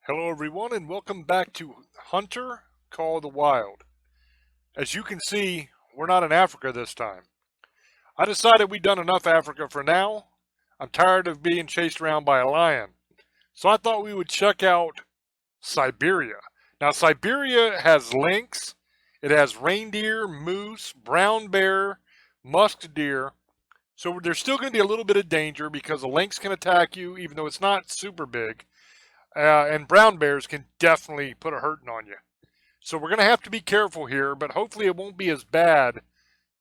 Hello everyone and welcome back to Hunter Call the Wild. As you can see, we're not in Africa this time. I decided we'd done enough Africa for now. I'm tired of being chased around by a lion. So I thought we would check out Siberia. Now Siberia has lynx, it has reindeer, moose, brown bear, musk deer. So there's still going to be a little bit of danger because a lynx can attack you even though it's not super big. And brown bears can definitely put a hurting on you. So we're going to have to be careful here, but hopefully it won't be as bad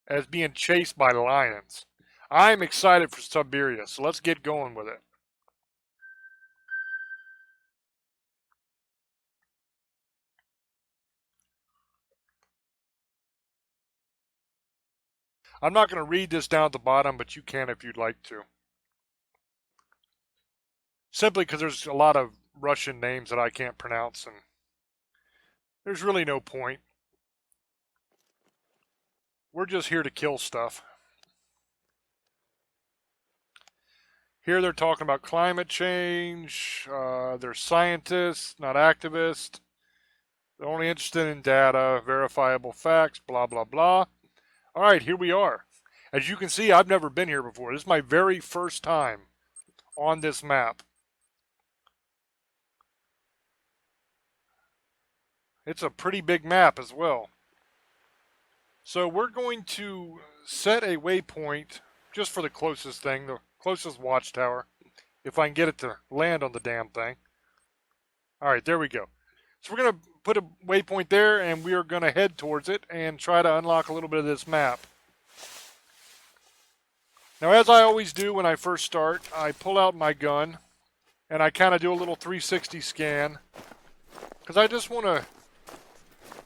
as being chased by lions. I'm excited for Siberia, so let's get going with it. I'm not going to read this down at the bottom, but you can if you'd like to. Simply because there's a lot of Russian names that I can't pronounce, and there's really no point. We're just here to kill stuff. Here they're talking about climate change. They're scientists, not activists. They're only interested in data, verifiable facts, blah, blah, blah. All right, here we are. As you can see, I've never been here before. This is my very first time on this map. It's a pretty big map as well. So we're going to set a waypoint just for the closest thing, the closest watchtower, if I can get it to land on the damn thing. All right, there we go. So we're going to put a waypoint there, and we are going to head towards it and try to unlock a little bit of this map. Now, as I always do when I first start, I pull out my gun, and I kind of do a little 360 scan, because I just want to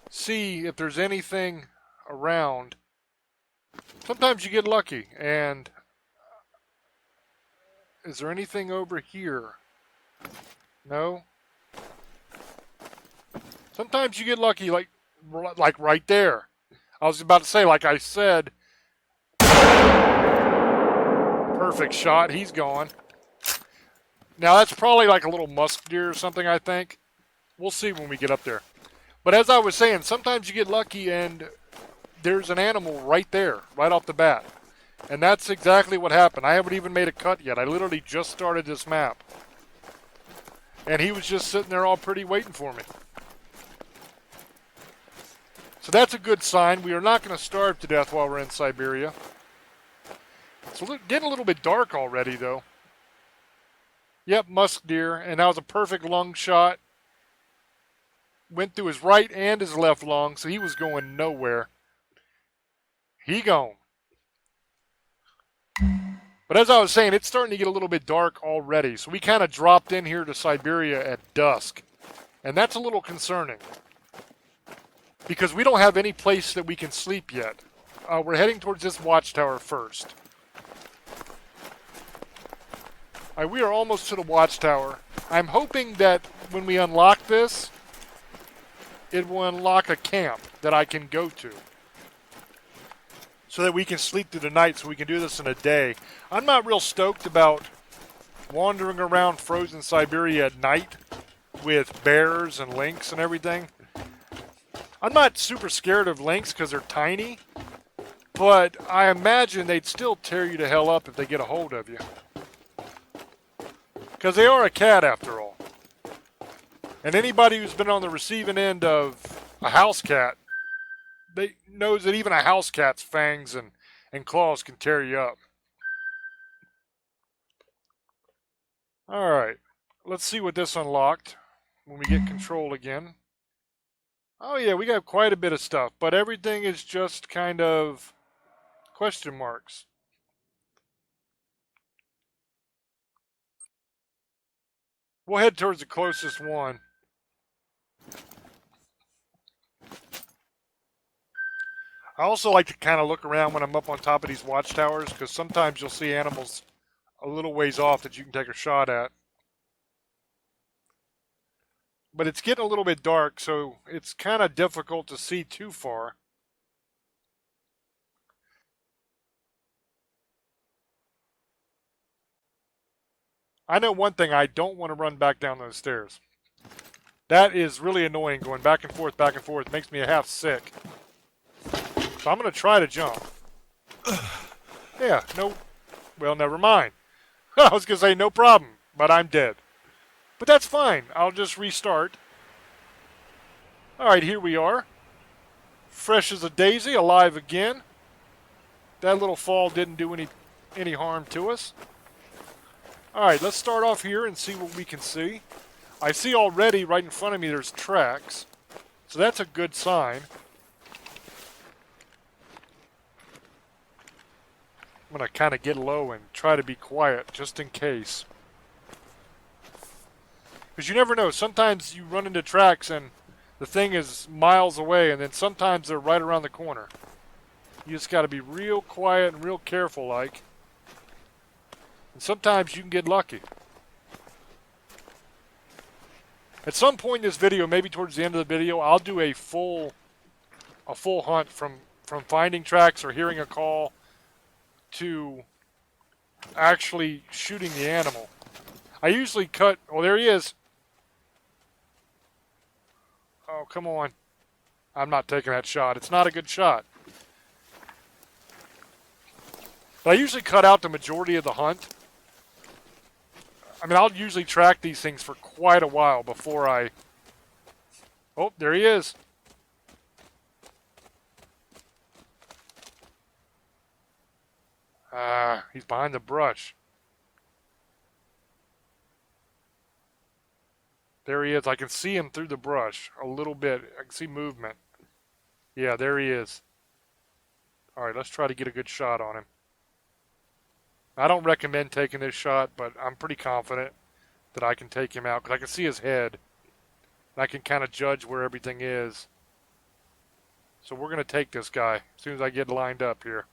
see if there's anything around. Sometimes you get lucky, and is there anything over here? No? Sometimes you get lucky, like right there. I was about to say, like I said, perfect shot, he's gone. Now that's probably like a little musk deer or something, I think. We'll see when we get up there. But as I was saying, sometimes you get lucky and there's an animal right there, right off the bat. And that's exactly what happened. I haven't even made a cut yet. I literally just started this map. And he was just sitting there all pretty waiting for me. So that's a good sign. We are not going to starve to death while we're in Siberia. It's getting a little bit dark already, though. Yep, musk deer. And that was a perfect lung shot. Went through his right and his left lung, so he was going nowhere. He gone. But as I was saying, it's starting to get a little bit dark already. So we kind of dropped in here to Siberia at dusk. And that's a little concerning. Because we don't have any place that we can sleep yet. We're heading towards this watchtower first. We are almost to the watchtower. I'm hoping that when we unlock this, it will unlock a camp that I can go to. So that we can sleep through the night, so we can do this in a day. I'm not real stoked about wandering around frozen Siberia at night with bears and lynx and everything. I'm not super scared of lynx because they're tiny, but I imagine they'd still tear you to hell up if they get a hold of you. Because they are a cat after all. And anybody who's been on the receiving end of a house cat, they knows that even a house cat's fangs and claws can tear you up. Alright, let's see what this unlocked when we get control again. Oh yeah, we got quite a bit of stuff, but everything is just kind of question marks. We'll head towards the closest one. I also like to kind of look around when I'm up on top of these watchtowers, because sometimes you'll see animals a little ways off that you can take a shot at. But it's getting a little bit dark, so it's kind of difficult to see too far. I know one thing, I don't want to run back down those stairs. That is really annoying, going back and forth, back and forth. It makes me half sick. So I'm going to try to jump. Yeah, no. Well, never mind. I was going to say no problem, but I'm dead. But that's fine. I'll just restart. Alright, here we are. Fresh as a daisy, alive again. That little fall didn't do any harm to us. Alright, let's start off here and see what we can see. I see already right in front of me there's tracks. So that's a good sign. I'm going to kind of get low and try to be quiet just in case. Because you never know. Sometimes you run into tracks and the thing is miles away, and then sometimes they're right around the corner. You just got to be real quiet and real careful like. And sometimes you can get lucky. At some point in this video, maybe towards the end of the video, I'll do a full hunt from finding tracks or hearing a call to actually shooting the animal. I usually cut... Oh, there he is. Oh, come on. I'm not taking that shot. It's not a good shot. But I usually cut out the majority of the hunt. I mean, I'll usually track these things for quite a while before I... Oh, there he is. He's behind the brush. There he is. I can see him through the brush a little bit. I can see movement. Yeah, there he is. Alright, let's try to get a good shot on him. I don't recommend taking this shot, but I'm pretty confident that I can take him out because I can see his head. And I can kind of judge where everything is. So we're going to take this guy as soon as I get lined up here.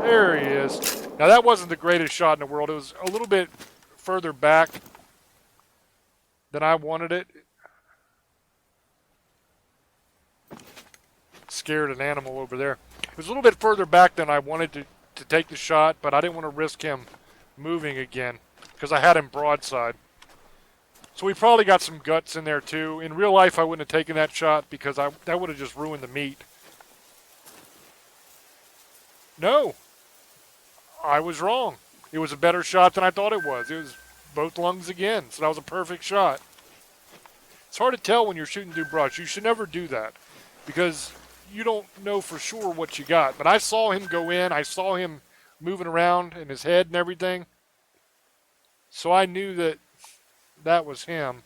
There he is. Now that wasn't the greatest shot in the world. It was a little bit further back than I wanted it. Scared an animal over there. It was a little bit further back than I wanted to take the shot, but I didn't want to risk him moving again because I had him broadside. So we probably got some guts in there too. In real life, I wouldn't have taken that shot because that would have just ruined the meat. No, I was wrong. It was a better shot than I thought it was. It was both lungs again, so that was a perfect shot. It's hard to tell when you're shooting through brush. You should never do that because you don't know for sure what you got. But I saw him go in. I saw him moving around in his head and everything. So I knew that that was him.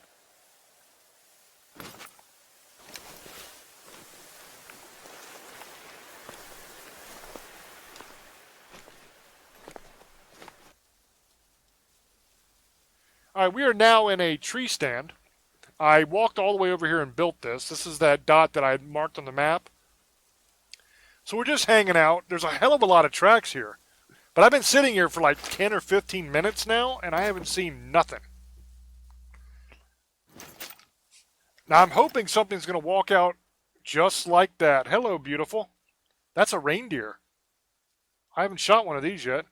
Alright, we are now in a tree stand. I walked all the way over here and built this. This is that dot that I had marked on the map. So we're just hanging out. There's a hell of a lot of tracks here. But I've been sitting here for like 10 or 15 minutes now, and I haven't seen nothing. Now I'm hoping something's going to walk out just like that. Hello, beautiful. That's a reindeer. I haven't shot one of these yet.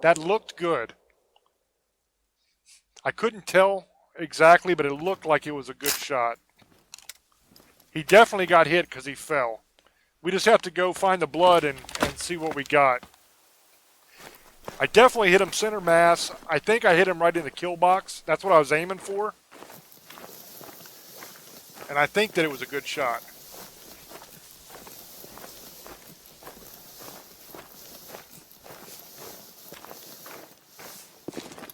That looked good. I couldn't tell exactly, but it looked like it was a good shot. He definitely got hit because he fell. We just have to go find the blood and see what we got. I definitely hit him center mass. I think I hit him right in the kill box. That's what I was aiming for. And I think that it was a good shot.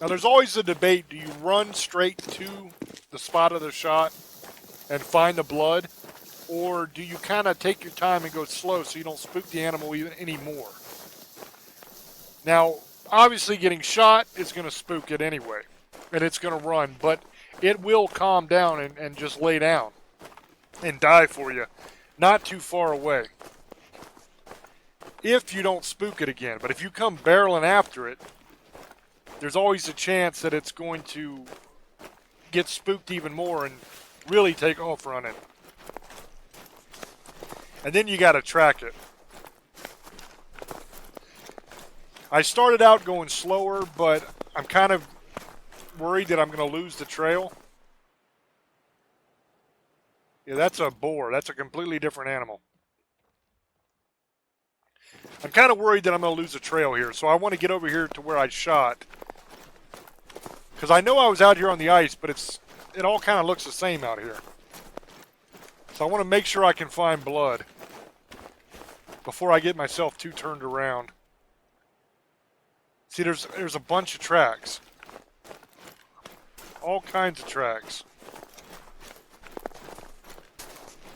Now there's always the debate, do you run straight to the spot of the shot and find the blood? Or do you kind of take your time and go slow so you don't spook the animal even anymore? Now, obviously getting shot is going to spook it anyway. And it's going to run, but it will calm down and just lay down and die for you. Not too far away. If you don't spook it again. But if you come barreling after it, there's always a chance that it's going to get spooked even more and really take off running. And then you got to track it. I started out going slower, but I'm kind of worried that I'm going to lose the trail. Yeah, that's a boar. That's a completely different animal. I'm kind of worried that I'm going to lose the trail here, so I want to get over here to where I shot. Because I know I was out here on the ice, but it all kind of looks the same out here. So I want to make sure I can find blood before I get myself too turned around. See, there's a bunch of tracks. All kinds of tracks.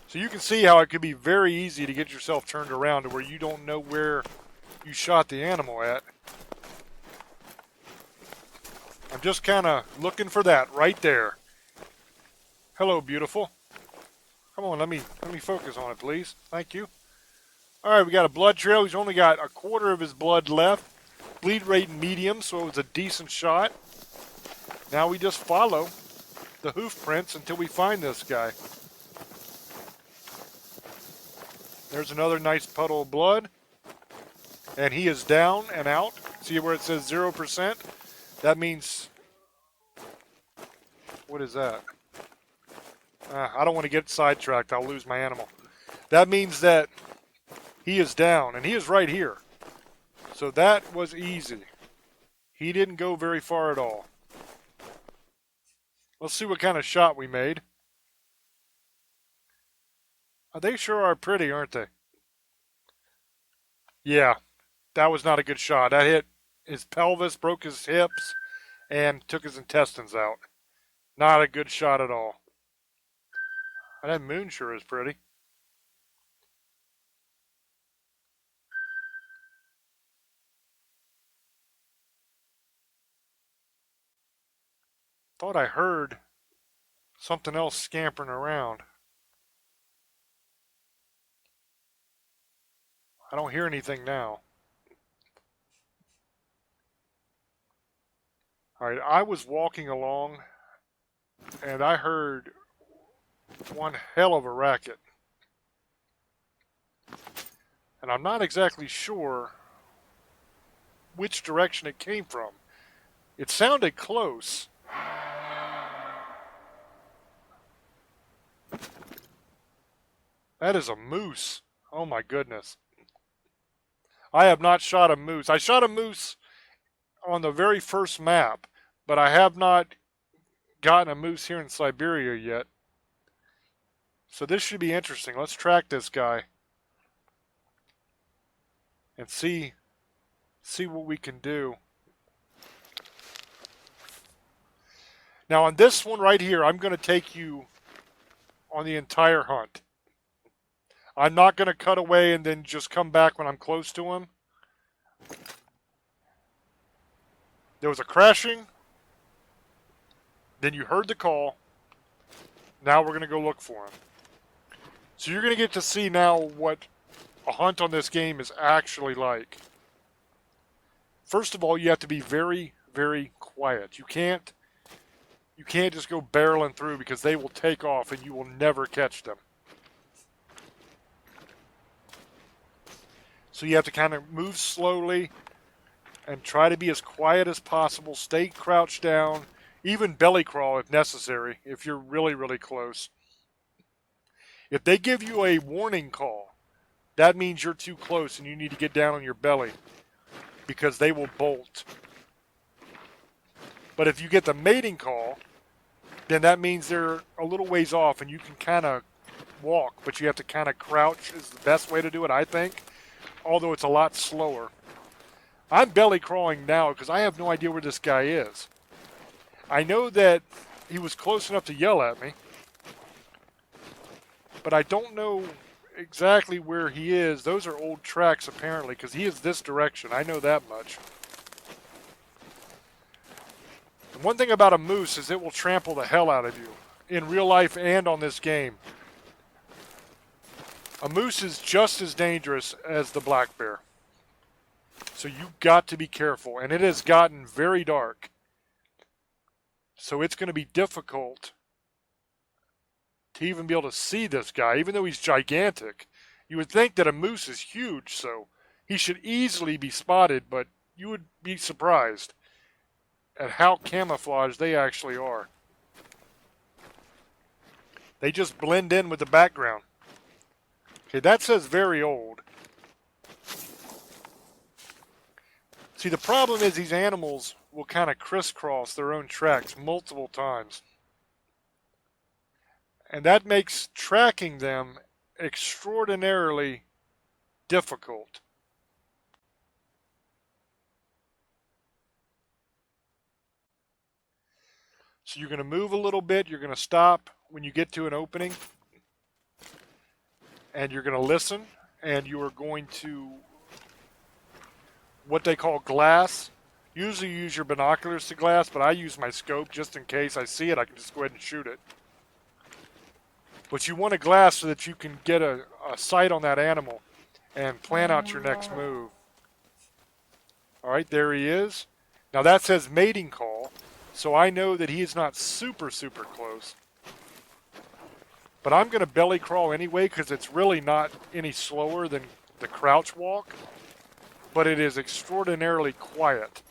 So you can see how it could be very easy to get yourself turned around to where you don't know where you shot the animal at. I'm just kind of looking for that right there. Hello, beautiful. Come on, let me focus on it, please. Thank you. All right, we got a blood trail. He's only got a quarter of his blood left. Bleed rate medium, so it was a decent shot. Now we just follow the hoof prints until we find this guy. There's another nice puddle of blood. And he is down and out. See where it says 0%? That means... What is that? I don't want to get sidetracked. I'll lose my animal. That means that he is down. And he is right here. So that was easy. He didn't go very far at all. Let's see what kind of shot we made. They sure are pretty, aren't they? Yeah, that was not a good shot. That hit his pelvis, broke his hips, and took his intestines out. Not a good shot at all. And that moon sure is pretty. Thought I heard something else scampering around. I don't hear anything now. Alright, I was walking along and I heard one hell of a racket. And I'm not exactly sure which direction it came from. It sounded close. That is a moose. Oh my goodness. I have not shot a moose. I shot a moose on the very first map, but I have not gotten a moose here in Siberia yet. So this should be interesting. Let's track this guy and see what we can do. Now on this one right here, I'm going to take you on the entire hunt. I'm not going to cut away and then just come back when I'm close to him. There was a crashing. Then you heard the call. Now we're going to go look for him. So you're going to get to see now what a hunt on this game is actually like. First of all, you have to be very, very quiet. You can't just go barreling through because they will take off and you will never catch them. So you have to kind of move slowly and try to be as quiet as possible. Stay crouched down, even belly crawl if necessary, if you're really, really close. If they give you a warning call, that means you're too close and you need to get down on your belly because they will bolt. But if you get the mating call, then that means they're a little ways off and you can kind of walk, but you have to kind of crouch is the best way to do it, I think, although it's a lot slower. I'm belly crawling now because I have no idea where this guy is. I know that he was close enough to yell at me, but I don't know exactly where he is. Those are old tracks apparently because he is this direction. I know that much. And one thing about a moose is it will trample the hell out of you in real life and on this game. A moose is just as dangerous as the black bear. So you got to be careful. And it has gotten very dark. So it's going to be difficult to even be able to see this guy, even though he's gigantic. You would think that a moose is huge, so he should easily be spotted, but you would be surprised at how camouflaged they actually are. They just blend in with the background. Okay, that says very old. See, the problem is these animals will kind of crisscross their own tracks multiple times. And that makes tracking them extraordinarily difficult. So you're going to move a little bit, you're going to stop when you get to an opening, and you're going to listen, and you are going to, what they call glass. Usually you use your binoculars to glass, but I use my scope just in case I see it, I can just go ahead and shoot it. But you want a glass so that you can get a sight on that animal and plan out your next move. Alright, there he is. Now that says mating call, so I know that he is not super close. But I'm going to belly crawl anyway because it's really not any slower than the crouch walk. But it is extraordinarily quiet.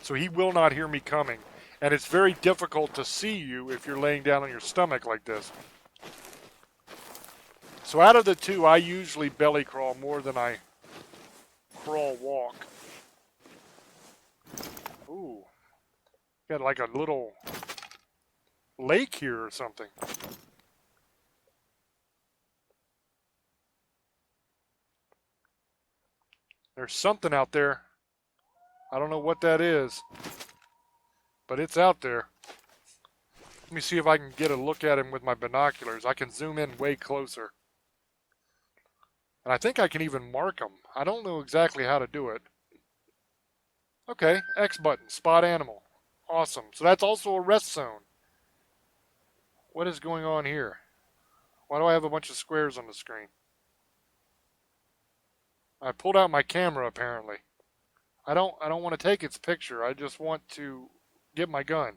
So he will not hear me coming. And it's very difficult to see you if you're laying down on your stomach like this. So out of the two, I usually belly crawl more than I crawl walk. Ooh. Got like a little lake here or something. There's something out there. I don't know what that is, but it's out there. Let me see if I can get a look at him with my binoculars. I can zoom in way closer. And I think I can even mark him. I don't know exactly how to do it. Okay, X button, spot animal. Awesome. So that's also a rest zone. What is going on here? Why do I have a bunch of squares on the screen? I pulled out my camera apparently. I don't want to take its picture. I just want to get my gun.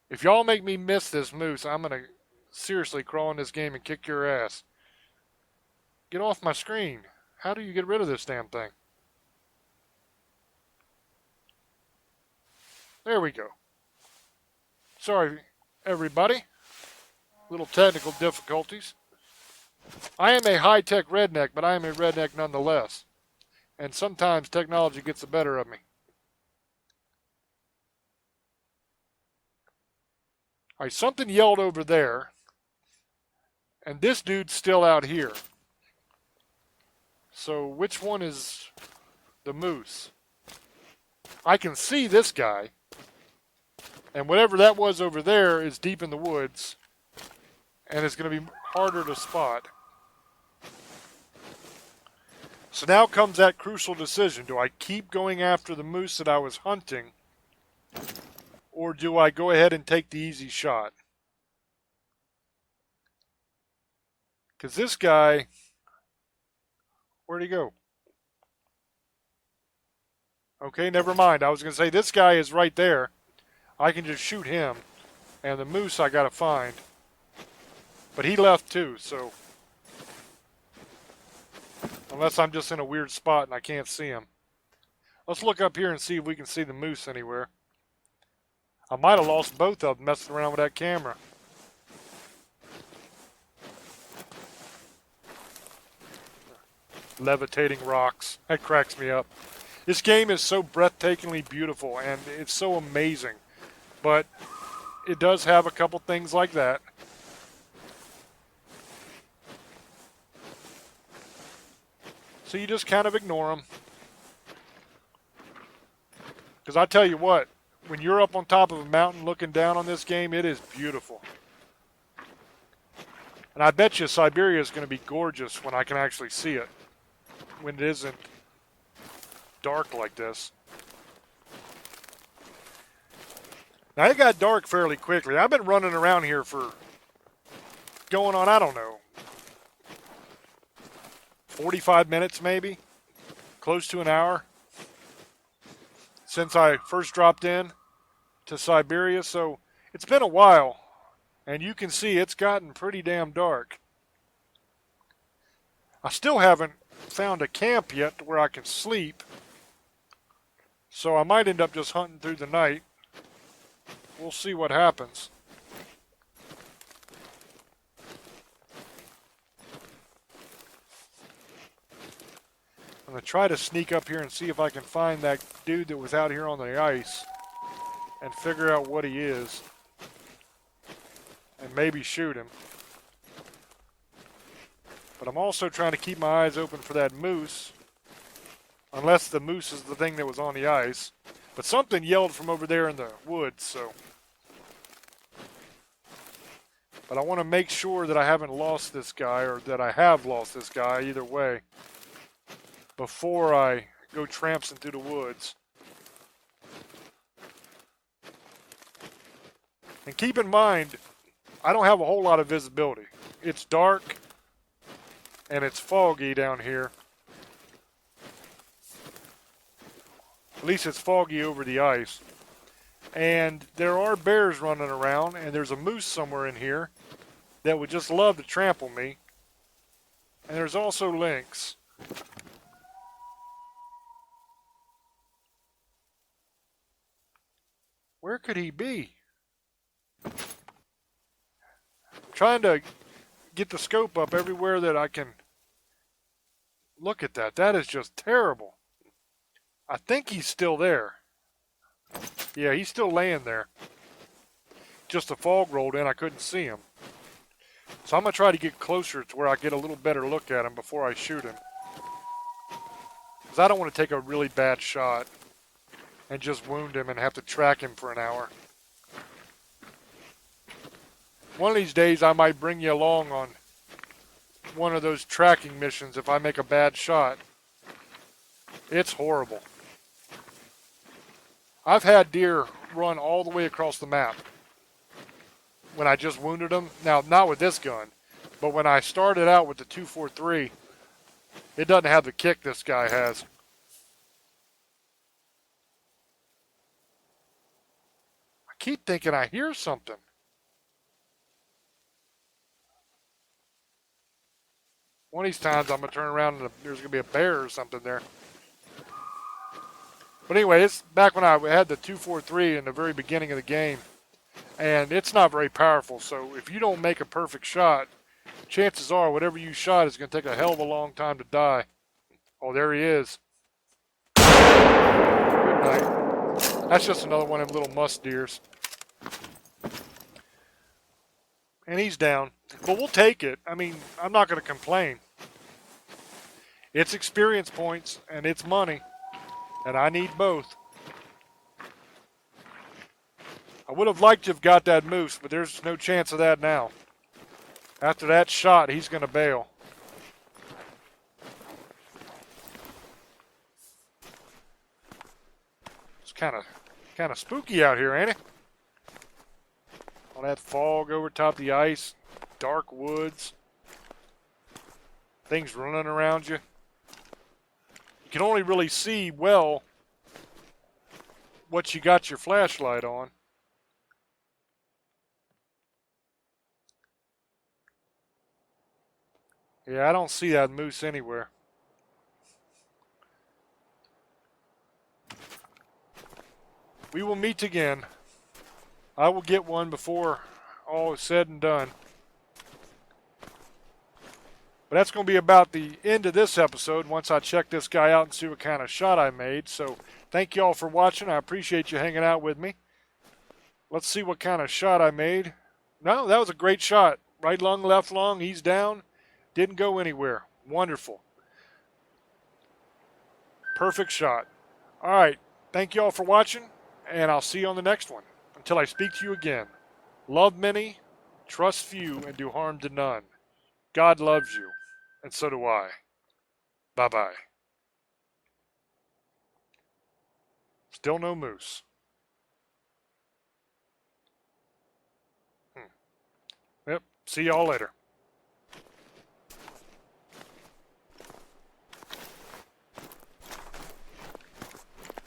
If y'all make me miss this moose, I'm going to seriously crawl in this game and kick your ass. Get off my screen. How do you get rid of this damn thing? There we go. Sorry, everybody. Little technical difficulties. I am a high-tech redneck, but I am a redneck nonetheless. And sometimes technology gets the better of me. Alright, something yelled over there. And this dude's still out here. So which one is the moose? I can see this guy. And whatever that was over there is deep in the woods. And it's going to be harder to spot. So now comes that crucial decision. Do I keep going after the moose that I was hunting? Or do I go ahead and take the easy shot? Because this guy... Where'd he go? Okay, never mind. I was going to say this guy is right there. I can just shoot him. And the moose I got to find. But he left too, so... Unless I'm just in a weird spot and I can't see him. Let's look up here and see if we can see the moose anywhere. I might have lost both of them messing around with that camera. Levitating rocks. That cracks me up. This game is so breathtakingly beautiful and it's so amazing. But it does have a couple things like that. So you just kind of ignore them. Because I tell you what, when you're up on top of a mountain looking down on this game, it is beautiful. And I bet you Siberia is going to be gorgeous when I can actually see it. When it isn't dark like this. Now it got dark fairly quickly. I've been running around here for going on, I don't know, 45 minutes maybe, close to an hour, since I first dropped in to Siberia, so it's been a while, and you can see it's gotten pretty damn dark. I still haven't found a camp yet where I can sleep, So I might end up just hunting through the night. We'll see what happens. I'm going to try to sneak up here and see if I can find that dude that was out here on the ice and figure out what he is and maybe shoot him. But I'm also trying to keep my eyes open for that moose, unless the moose is the thing that was on the ice. But something yelled from over there in the woods, so. But I want to make sure that I haven't lost this guy, or that I have lost this guy, either way, before I go trampsing through the woods. And keep in mind, I don't have a whole lot of visibility. It's dark and it's foggy down here. At least it's foggy over the ice. And there are bears running around, and there's a moose somewhere in here that would just love to trample me. And there's also lynx. Where could he be? I'm trying to get the scope up everywhere that I can. Look at that. That is just terrible. I think he's still there. Yeah, he's still laying there. Just the fog rolled in. I couldn't see him. So I'm going to try to get closer to where I get a little better look at him before I shoot him. Because I don't want to take a really bad shot and just wound him and have to track him for an hour. One of these days I might bring you along on one of those tracking missions if I make a bad shot. It's horrible. I've had deer run all the way across the map when I just wounded them. Now, not with this gun, but when I started out with the 243, it doesn't have the kick this guy has. I keep thinking I hear something. One of these times I'm going to turn around and there's going to be a bear or something there. But anyway, it's back when I had the 243 in the very beginning of the game. And it's not very powerful, so if you don't make a perfect shot, chances are whatever you shot is going to take a hell of a long time to die. Oh, there he is. Good night. That's just another one of them little musk deers. And he's down. But we'll take it. I mean, I'm not going to complain. It's experience points, and it's money. And I need both. I would have liked to have got that moose, but there's no chance of that now. After that shot, he's going to bail. It's kind of spooky out here, ain't it? All that fog over top the ice, dark woods, things running around you. You can only really see well what you got your flashlight on. Yeah, I don't see that moose anywhere. We will meet again. I will get one before all is said and done. But that's going to be about the end of this episode once I check this guy out and see what kind of shot I made. So thank you all for watching. I appreciate you hanging out with me. Let's see what kind of shot I made. No, that was a great shot. Right lung, left lung, he's down. Didn't go anywhere. Wonderful. Perfect shot. All right. Thank you all for watching, and I'll see you on the next one. Until I speak to you again. Love many, trust few, and do harm to none. God loves you, and so do I. Bye-bye. Still no moose. Yep. See y'all later.